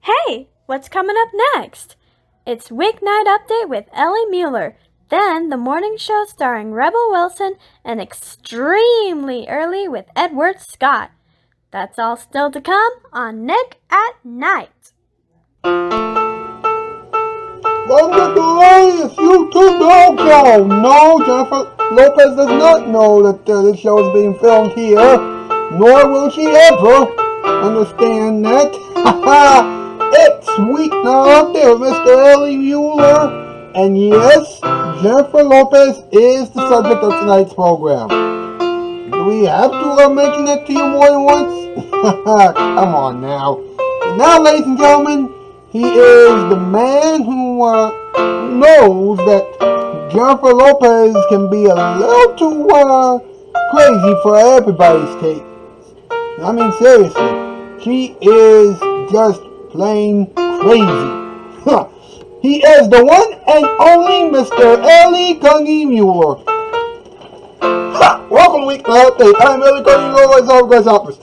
Hey, what's coming up next? It's Weeknight Update with Ellie Muller, then the morning show starring Rebel Wilson, and Extremely Early with Edward Scott. That's all still to come on Nick at Night. Welcome to the latest YouTube dog show. No, Jennifer Lopez does not know that this show is being filmed here, nor will she ever understand that. It's Weeknight Update with Mr. Ellie Muller, and yes, Jennifer Lopez is the subject of tonight's program. Do we have to mention that to you more than once? Come on now. And now, ladies and gentlemen, he is the man who knows that Jennifer Lopez can be a little too crazy for everybody's taste. I mean, seriously, she is just plain crazy. He is the one and only Mr. Ellie Gungy Muller. Welcome to Weeknight Update. I'm Ellie Gungy Muller, as always, office.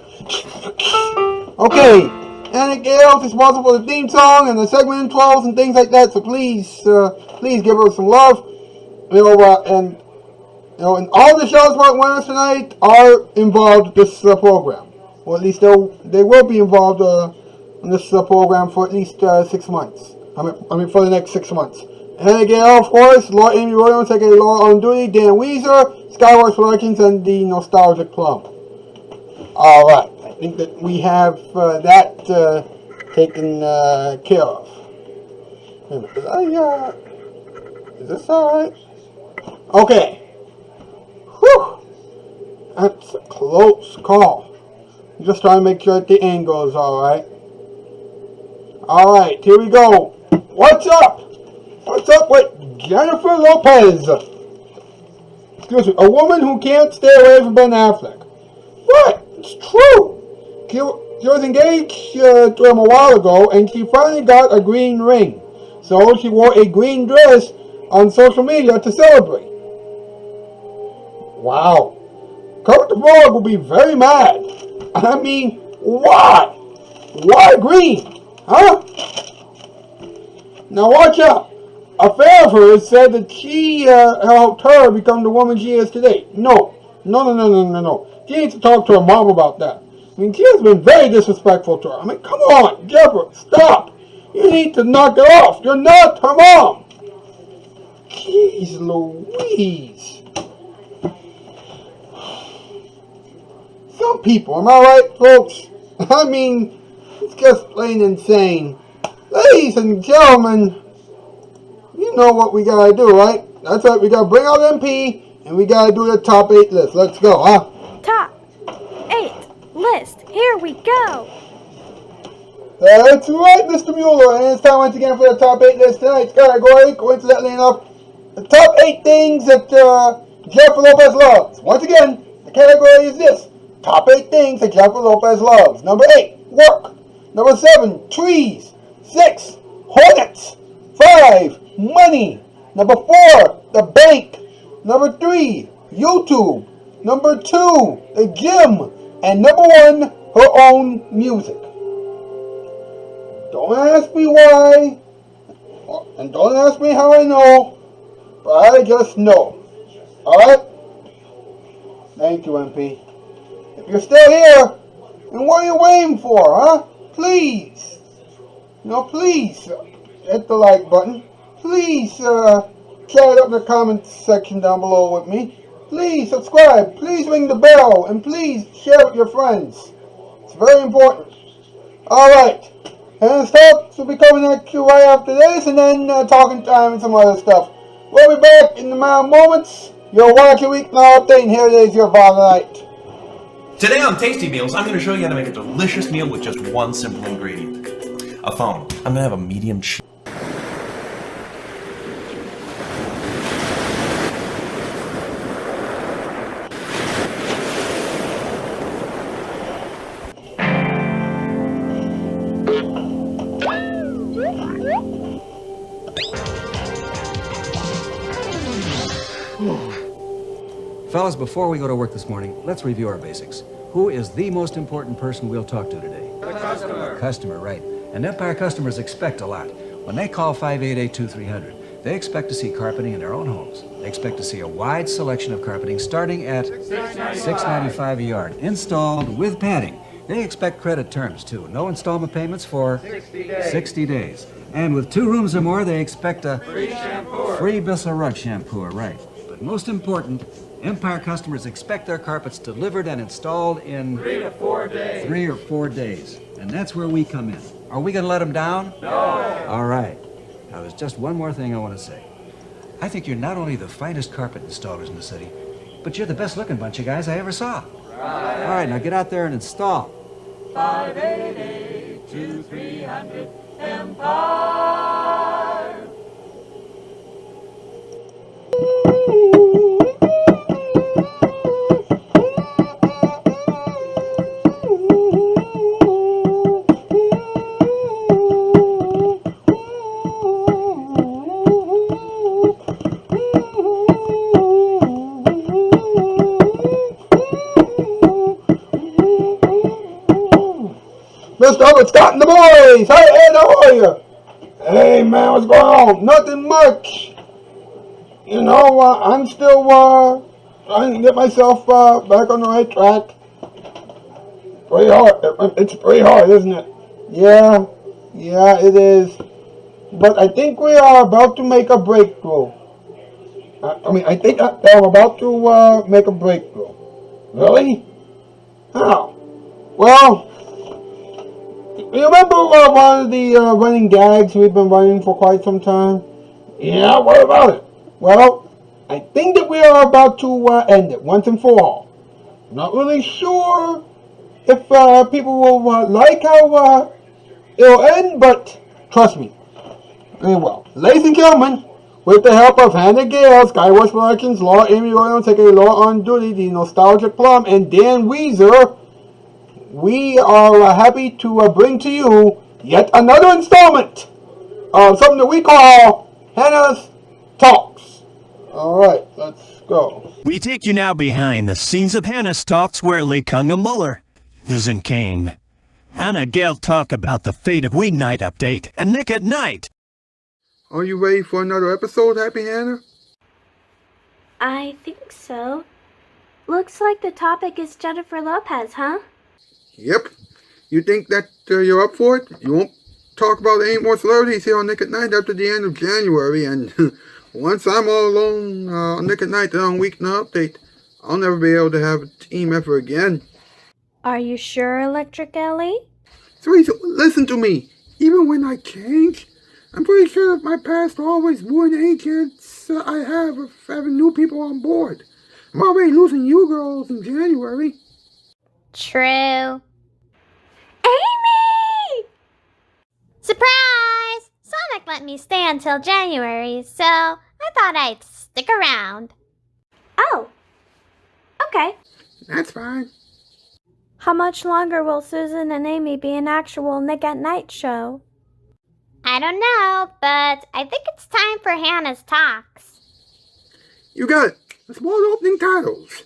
Okay. And Gail's responsible for the theme song and the segment intros and things like that. So please give her some love. And all the shows we're winners tonight are involved in this program. Or at least they will be involved in this program for at least 6 months. I mean for the next 6 months. And Gail, of course, Laura Amy Williams, aka Laura on Duty, Dan Ouizer, Skyworks Productions, and the Nostalgic Plum. All right. I think that we have that taken care of. Wait a minute, is this alright? Okay. Whew. That's a close call. I'm just trying to make sure that the angle is alright. Alright, here we go. What's up? What's up with Jennifer Lopez? Excuse me, a woman who can't stay away from Ben Affleck. What? It's true. She was engaged to him a while ago, and she finally got a green ring. So she wore a green dress on social media to celebrate. Wow. Kurt the Frog will be very mad. I mean, why? Why green? Huh? Now watch out. A fan of hers said that she helped her become the woman she is today. No. She needs to talk to her mom about that. I mean, she has been very disrespectful to her. I mean, come on, Jennifer, stop. You need to knock it off. You're not her mom. Jeez Louise. Some people, am I right, folks? I mean, it's just plain insane. Ladies and gentlemen, you know what we gotta do, right? That's right, we gotta bring out MP, and we gotta do the top 8 list. Let's go, huh? Top 8 list. Here we go. That's right, Mr. Muller. And it's time once again for the top 8 list tonight's category. Coincidentally enough, the top 8 things that Jennifer Lopez loves. Once again, the category is this. Top 8 things that Jennifer Lopez loves. Number 8, work. Number 7, trees. 6, hornets. 5, money. Number 4, the bank. Number 3, YouTube. Number 2, the gym. And number 1, her own music. Don't ask me why, and don't ask me how I know, but I just know. Alright? Thank you, MP. If you're still here, then what are you waiting for, huh? Please. Please hit the like button. Please chat up in the comments section down below with me. Please subscribe, please ring the bell, and please share with your friends. It's very important. Alright, and stuff will be coming at you right after this, and then talking time and some other stuff. We'll be back in the moments. You're watching Weeknight Update, and here it is, your Father Night. Today on Tasty Meals, I'm going to show you how to make a delicious meal with just one simple ingredient. A phone. I'm going to have a medium cheese. Fellas, before we go to work this morning, let's review our basics. Who is the most important person we'll talk to today? The customer. Customer, right. And Empire customers expect a lot. When they call 588-2300, they expect to see carpeting in their own homes. They expect to see a wide selection of carpeting starting at $6.95 a yard, installed with padding. They expect credit terms, too. No installment payments for 60 days. And with 2 rooms or more, they expect a free Bissell Rug shampoo, right. But most important, Empire customers expect their carpets delivered and installed in 3 or 4 days. 3 or 4 days. And that's where we come in. Are we going to let them down? No. All right. Now, there's just one more thing I want to say. I think you're not only the finest carpet installers in the city, but you're the best-looking bunch of guys I ever saw. Right. All right, now get out there and install. 588-2300 Empire. Mr. Scott and the boys! Hey, Ed, how are you? Hey, man, what's going on? Nothing much. You know, I'm still trying to get myself back on the right track. Pretty hard. It's pretty hard, isn't it? Yeah, it is. But I think we are about to make a breakthrough. I think I'm about to make a breakthrough. Really? How? Well, you remember one of the running gags we've been running for quite some time? Yeah, what about it? Well, I think that we are about to end it once and for all. I'm not really sure if people will like how it'll end, but trust me, they will. Ladies and gentlemen, with the help of Hannah Gale, Skywatch Productions, Laura Amy Royal, Secretary Laura on Duty, the Nostalgic Plum, and Dan Ouizer, we are happy to bring to you yet another installment of something that we call Hannah's Talks. Alright, let's go. We take you now behind the scenes of Hannah's Talks, where Lee Kung and Muller isn't Kane. Hannah and Gail talk about the fate of Weeknight update and Nick at Night. Are you ready for another episode, Happy Hannah? I think so. Looks like the topic is Jennifer Lopez, huh? Yep. You think that you're up for it? You won't talk about any more celebrities here on Nick at Night after the end of January, and once I'm all alone on Nick at Night and on Weeknight Update, I'll never be able to have a team ever again. Are you sure, Electric Ellie? So listen to me. Even when I change, I'm pretty sure that my past will always ruin any chance I have of having new people on board. I'm already losing you girls in January. True. Amy! Surprise! Sonic let me stay until January, so I thought I'd stick around. Oh. Okay. That's fine. How much longer will Susan and Amy be an actual Nick at Night show? I don't know, but I think it's time for Hannah's Talks. You got it. Let's roll the opening titles.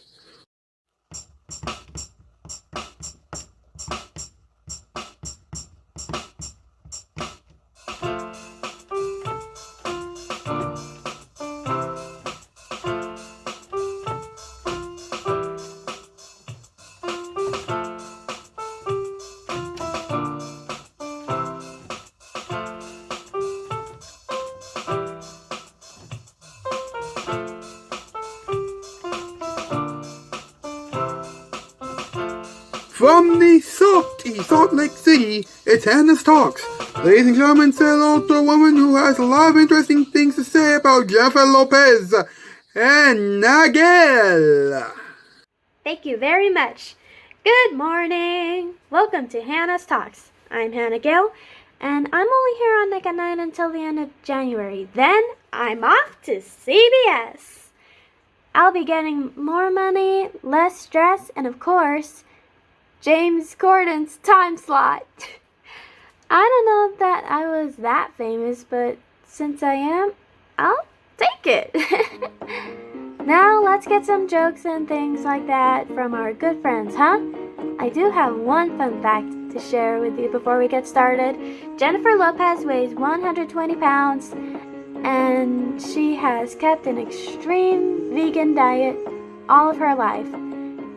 From the salty Salt Lake City, it's Hannah's Talks. Ladies and gentlemen, say hello to a woman who has a lot of interesting things to say about Jennifer Lopez and Nagel. Thank you very much. Good morning. Welcome to Hannah's Talks. I'm Hannah Gale, and I'm only here on Nick at Night until the end of January. Then I'm off to CBS. I'll be getting more money, less stress, and of course, James Corden's time slot. I don't know that I was that famous, but since I am, I'll take it. Now let's get some jokes and things like that from our good friends, huh? I do have one fun fact to share with you before we get started. Jennifer Lopez weighs 120 pounds, and she has kept an extreme vegan diet all of her life.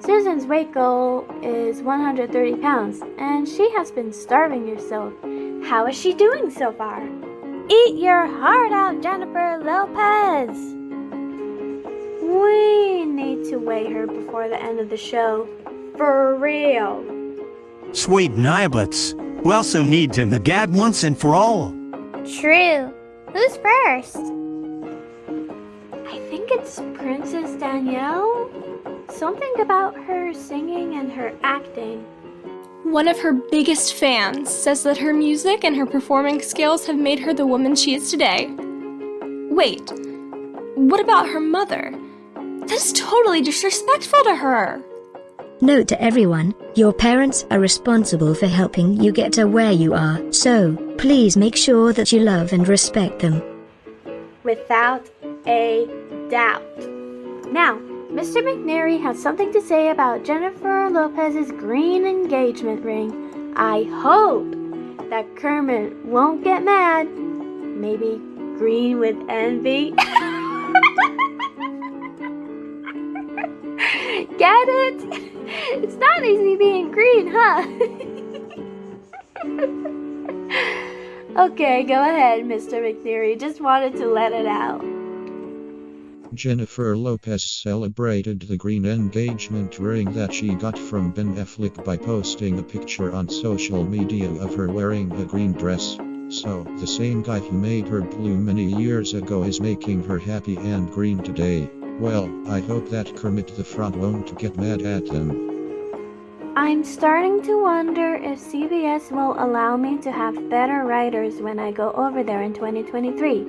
Susan's weight goal is 130 pounds, and she has been starving herself. How is she doing so far? Eat your heart out, Jennifer Lopez! We need to weigh her before the end of the show. For real. Sweet niblets. We also need to nagad once and for all. True. Who's first? I think it's Princess Danielle. Something about her singing and her acting. One of her biggest fans says that her music and her performing skills have made her the woman she is today. Wait, what about her mother? That's totally disrespectful to her. Note to everyone, your parents are responsible for helping you get to where you are, so please make sure that you love and respect them. Without a doubt. Now, Mr. McNary has something to say about Jennifer Lopez's green engagement ring. I hope that Kermit won't get mad. Maybe green with envy. Get it? It's not easy being green, huh? Okay, go ahead, Mr. McNary. Just wanted to let it out. Jennifer Lopez celebrated the green engagement ring that she got from Ben Affleck by posting a picture on social media of her wearing a green dress. So, the same guy who made her blue many years ago is making her happy and green today. Well, I hope that Kermit the Frog won't get mad at them. I'm starting to wonder if CBS will allow me to have better writers when I go over there in 2023.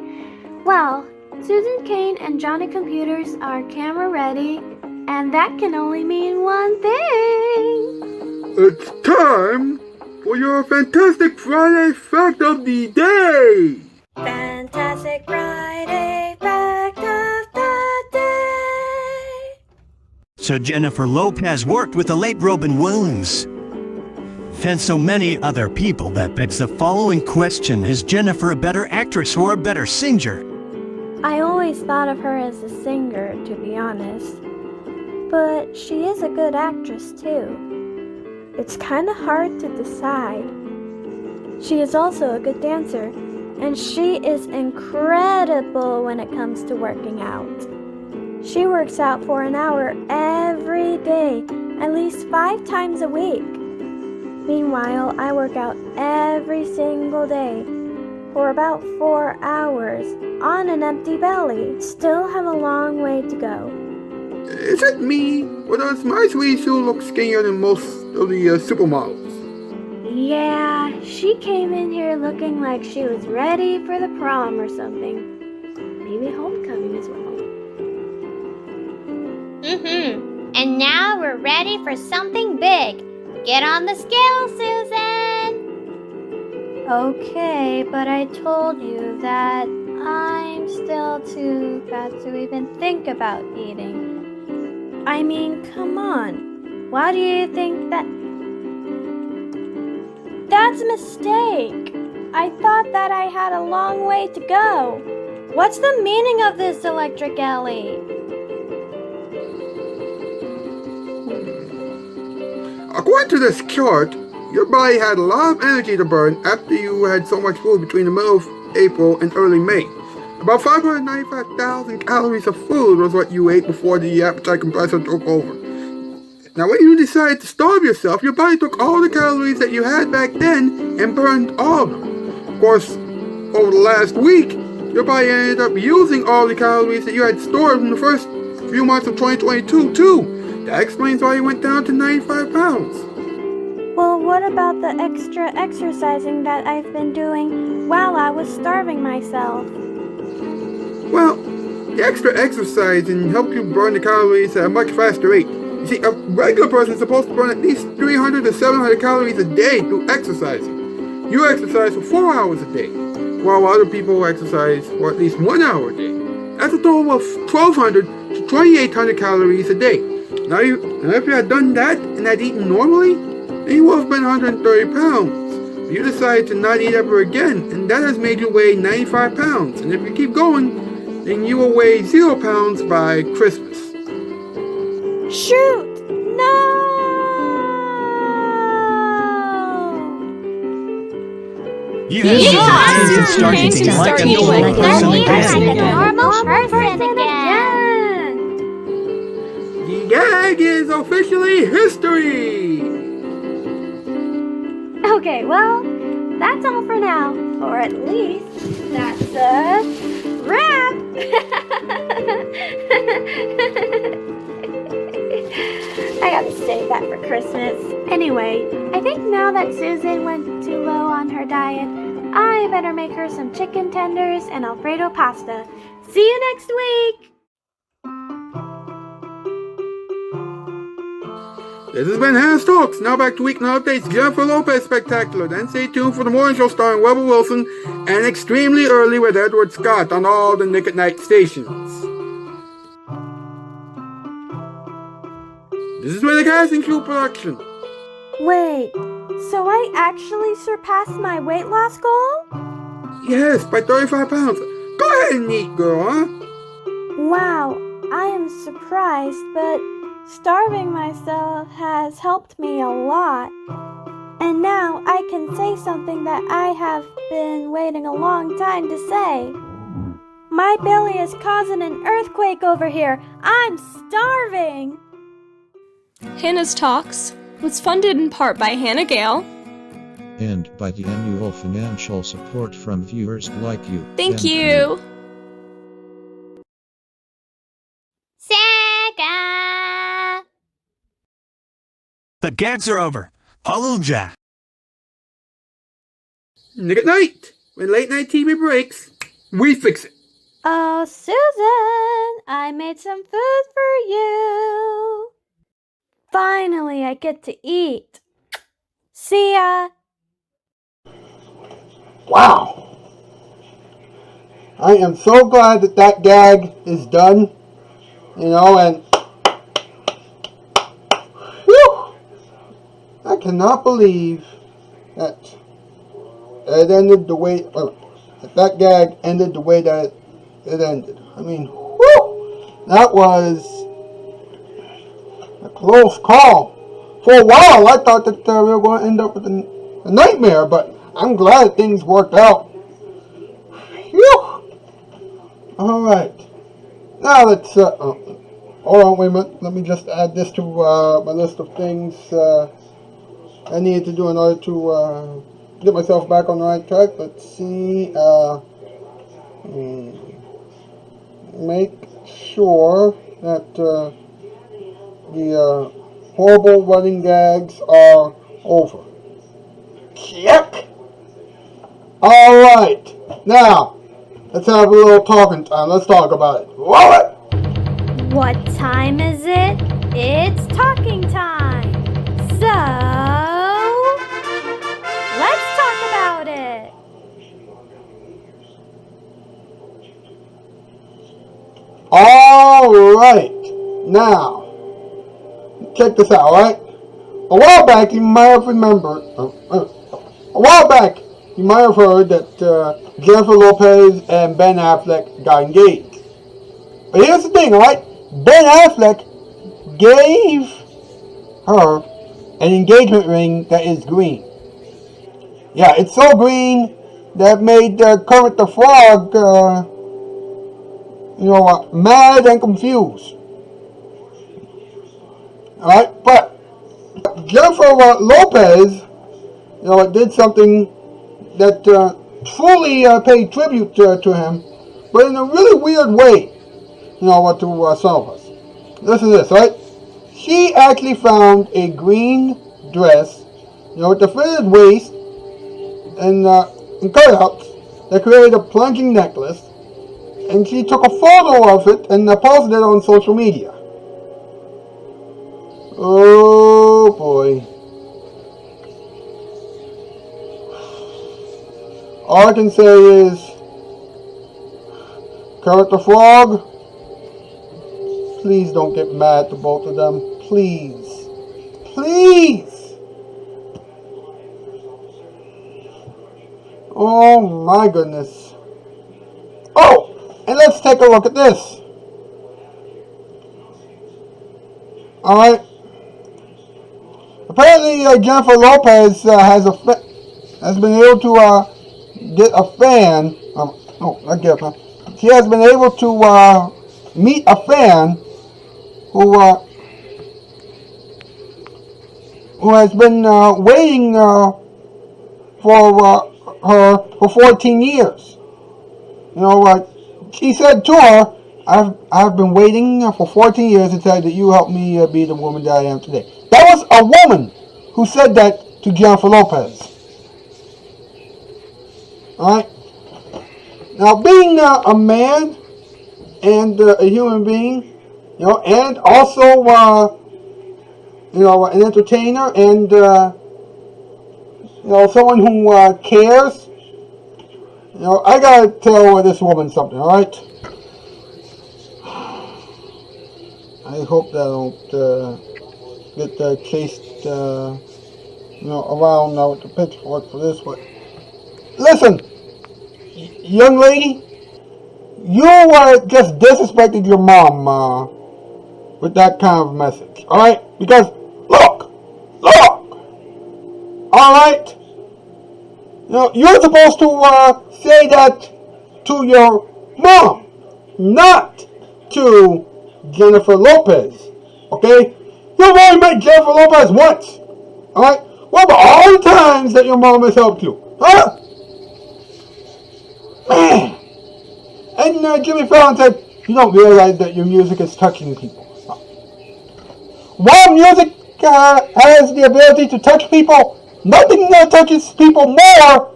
Well, Susan Kane and Johnny Computers are camera ready, and that can only mean one thing. It's time for your Fantastic Friday Fact of the Day! Fantastic Friday Fact of the Day. So Jennifer Lopez worked with the late Robin Williams. And so many other people that begs the following question: is Jennifer a better actress or a better singer? I always thought of her as a singer, to be honest. But she is a good actress, too. It's kind of hard to decide. She is also a good dancer, and she is incredible when it comes to working out. She works out for an hour every day, at least 5 times a week. Meanwhile, I work out every single day for about 4 hours on an empty belly. Still have a long way to go. Is it me, or does my sweetie Sue look skinnier than most of the supermodels? Yeah, she came in here looking like she was ready for the prom or something. Maybe homecoming as well. And now we're ready for something big. Get on the scale, Susan! Okay, but I told you that I'm still too fat to even think about eating. I mean, come on. Why do you think that... That's a mistake. I thought that I had a long way to go. What's the meaning of this, Electric Ellie? According to this chart, your body had a lot of energy to burn after you had so much food between the middle of April and early May. About 595,000 calories of food was what you ate before the appetite compressor took over. Now when you decided to starve yourself, your body took all the calories that you had back then and burned all of them. Of course, over the last week, your body ended up using all the calories that you had stored in the first few months of 2022 too. That explains why you went down to 95 pounds. Well, what about the extra exercising that I've been doing while I was starving myself? Well, the extra exercising helps you burn the calories at a much faster rate. You see, a regular person is supposed to burn at least 300 to 700 calories a day through exercising. You exercise for 4 hours a day, while other people exercise for at least 1 hour a day. That's a total of 1,200 to 2,800 calories a day. Now if you had done that and had eaten normally, and you will have been 130 pounds. You decided to not eat ever again, and that has made you weigh 95 pounds. And if you keep going, then you will weigh 0 pounds by Christmas. Shoot! No! You have succeeded starting to like a normal person again. Normal person again. The gag is officially history! Okay, well, that's all for now. Or at least, that's a wrap! I gotta save that for Christmas. Anyway, I think now that Susan went too low on her diet, I better make her some chicken tenders and Alfredo pasta. See you next week! This has been Hannah's Talks. Now back to Weeknight Updates. Jennifer Lopez Spectacular. Then stay tuned for the morning show starring Rebel Wilson and Extremely Early with Edward Scott on all the Nick at Night stations. This is with a casting crew production. Wait, so I actually surpassed my weight loss goal? Yes, by 35 pounds. Go ahead and eat, girl, huh? Wow, I am surprised, but starving myself has helped me a lot. And now I can say something that I have been waiting a long time to say. My belly is causing an earthquake over here. I'm starving! Hannah's Talks was funded in part by Hannah Gale. And by the annual financial support from viewers like you. Thank you. Sega. The gags are over. Hallelujah. Nick at Night. When late night TV breaks, we fix it. Oh, Susan, I made some food for you. Finally, I get to eat. See ya. Wow. I am so glad that that gag is done. You know, and whew, I cannot believe that it ended the way, that gag ended the way that it ended. I mean, whew, that was a close call. For a while, I thought that we were going to end up with a nightmare, but I'm glad things worked out. Whew. All right. Now let's, hold on, wait a minute. Let me just add this to my list of things I need to do in order to get myself back on the right track. Let's see. Make sure that the horrible running gags are over. Check! Alright. Now, let's have a little talking time. Let's talk about it. Roll it! What time is it? It's talking time. So, let's talk about it. Alright. Now, check this out, alright? A while back, you might have remembered, heard that Jennifer Lopez and Ben Affleck got engaged. But here's the thing, alright? Ben Affleck gave her an engagement ring that is green. Yeah, it's so green that made Kermit the Frog, mad and confused. Alright, but Jennifer Lopez, did something that truly paid tribute to him, but in a really weird way, to some of us. Listen to this, right? She actually found a green dress, with the fitted waist and cutouts that created a plunging necklace, and she took a photo of it and posted it on social media. Oh boy. All I can say is, Kermit the Frog, please don't get mad to both of them. Please. Please. Oh my goodness. Oh, and let's take a look at this. Alright. Apparently, Jennifer Lopez has been able to get a fan. Not get a fan. She has been able to meet a fan who has been waiting for her for 14 years. You know, she said to her, I've been waiting for 14 years to tell you that you helped me be the woman that I am today. That was a woman who said that to Jennifer Lopez. Alright? Now, being a man and a human being, you know, and also, an entertainer and, someone who cares, I gotta tell this woman something, alright? I hope that I don't get chased, around with the pitchfork for this one. Listen, young lady, you just disrespected your mom with that kind of message, alright? Because, look, alright? You're supposed to say that to your mom, not to Jennifer Lopez, okay? You've only met Jennifer Lopez once, alright? What about all the times that your mom has helped you, huh? Man! And Jimmy Fallon said, you don't realize that your music is touching people. While music has the ability to touch people, nothing touches people more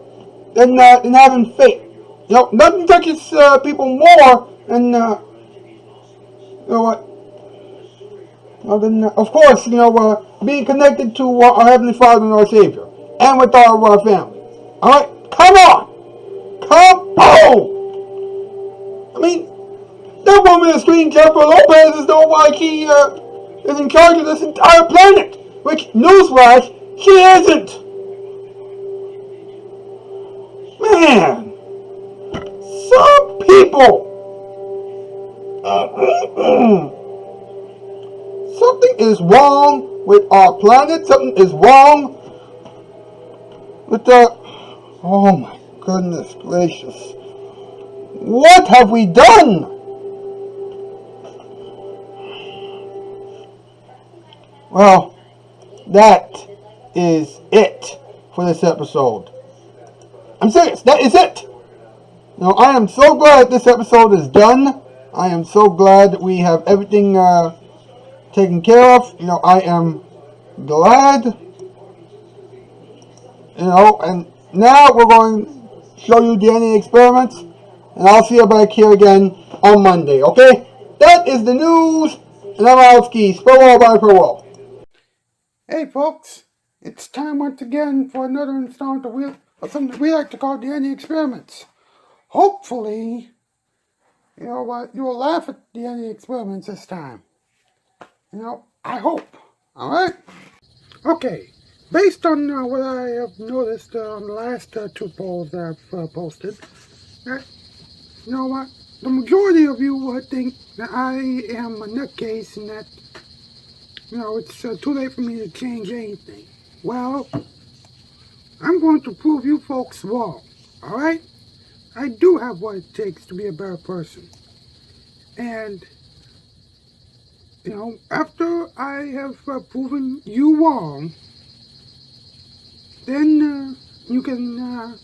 than having faith. Nothing touches people more than, of course, being connected to our Heavenly Father and our Savior, and with our family. Alright? Come on! Come on! I mean, that woman is screaming Jennifer Lopez as though she is in charge of this entire planet. Which, newsflash, she isn't. Man, some people. Something is wrong with our planet. Something is wrong with the. Oh my goodness gracious. What have we done? Well, that is it for this episode. I'm serious, that is it. I am so glad this episode is done. I am so glad that we have everything taken care of. I am glad. And now we're going to show you DNA experiments. And I'll see you back here again on Monday, okay? That is the news. And I'm Alski. Farewell, bye, farewell. Hey, folks. It's time once again for another installment of something we like to call DNA experiments. Hopefully, you'll laugh at DNA experiments this time. I hope. Alright? Okay. Based on what I have noticed on the last two polls that I've posted, you know what? The majority of you think that I am a nutcase and that, it's too late for me to change anything. Well, I'm going to prove you folks wrong, alright? I do have what it takes to be a better person. And, after I have proven you wrong, then you can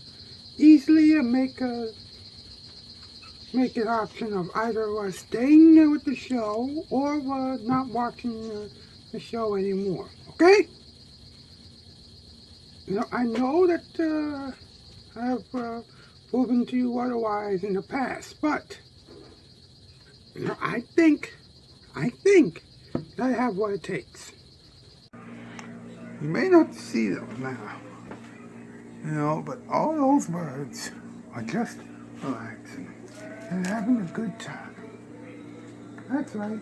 easily make an option of either staying there with the show or not watching the show anymore. Okay? I know that I have proven to you otherwise in the past, but I think that I have what it takes. You may not see them now, but all those birds are just relaxing and having a good time. That's right.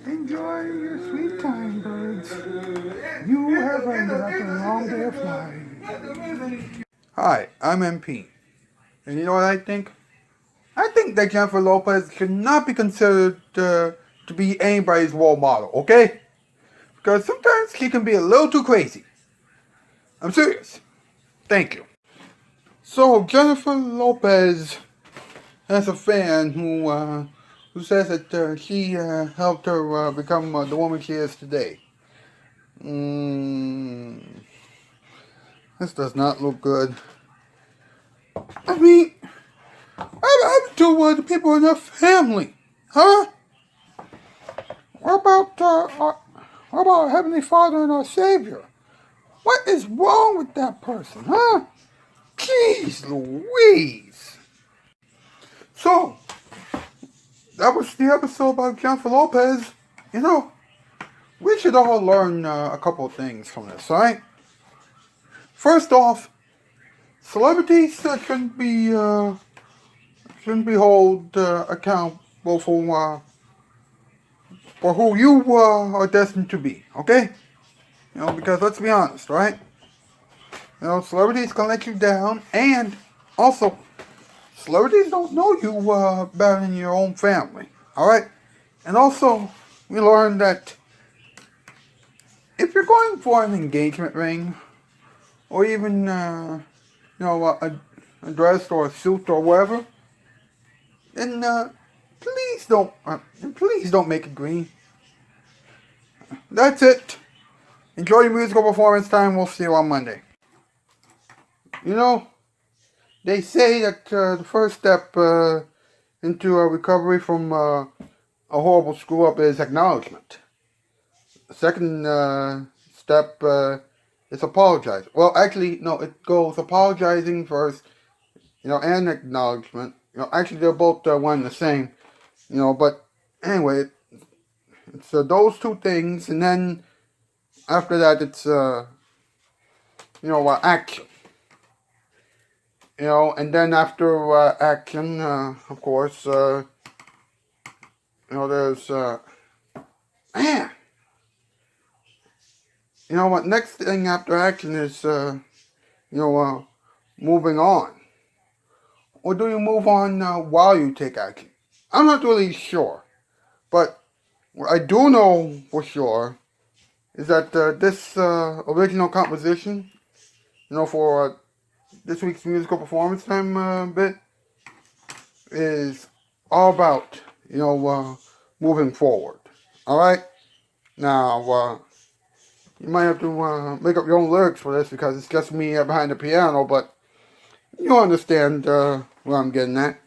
Enjoy your sweet time, birds. You have ended up a long day of flying. Hi, I'm MP. And you know what I think? I think that Jennifer Lopez should not be considered to be anybody's role model, okay? Because sometimes she can be a little too crazy. I'm serious. Thank you. So, Jennifer Lopez has a fan who says that she helped her become the woman she is today. This does not look good. I mean, what happened to the people in her family? Huh? What about our Heavenly Father and our Savior? What is wrong with that person, huh? Jeez Louise. So, that was the episode about Jennifer Lopez. You know, we should all learn a couple of things from this, alright? First off, celebrities shouldn't be held accountable for who you are destined to be, okay? You know, because let's be honest, right? You know, celebrities can let you down, and also, celebrities don't know you better than your own family, alright? And also, we learned that if you're going for an engagement ring, or even, a dress or a suit or whatever, then please don't make it green. That's it. Enjoy your musical performance time. We'll see you on Monday. You know, they say that the first step into a recovery from a horrible screw up is acknowledgement. The second step is apologize. Well, actually, no, it goes apologizing first, you know, and acknowledgement. You know, actually, they're both one and the same. You know, but anyway, it's those two things, and then after that, it's action. You know, and then after action, of course, there's man. You know what? Next thing after action is moving on. Or do you move on while you take action? I'm not really sure, but what I do know for sure is that this original composition, you know, for this week's musical performance time bit, is all about, moving forward. Alright? Now, you might have to make up your own lyrics for this because it's just me behind the piano, but you understand where I'm getting at.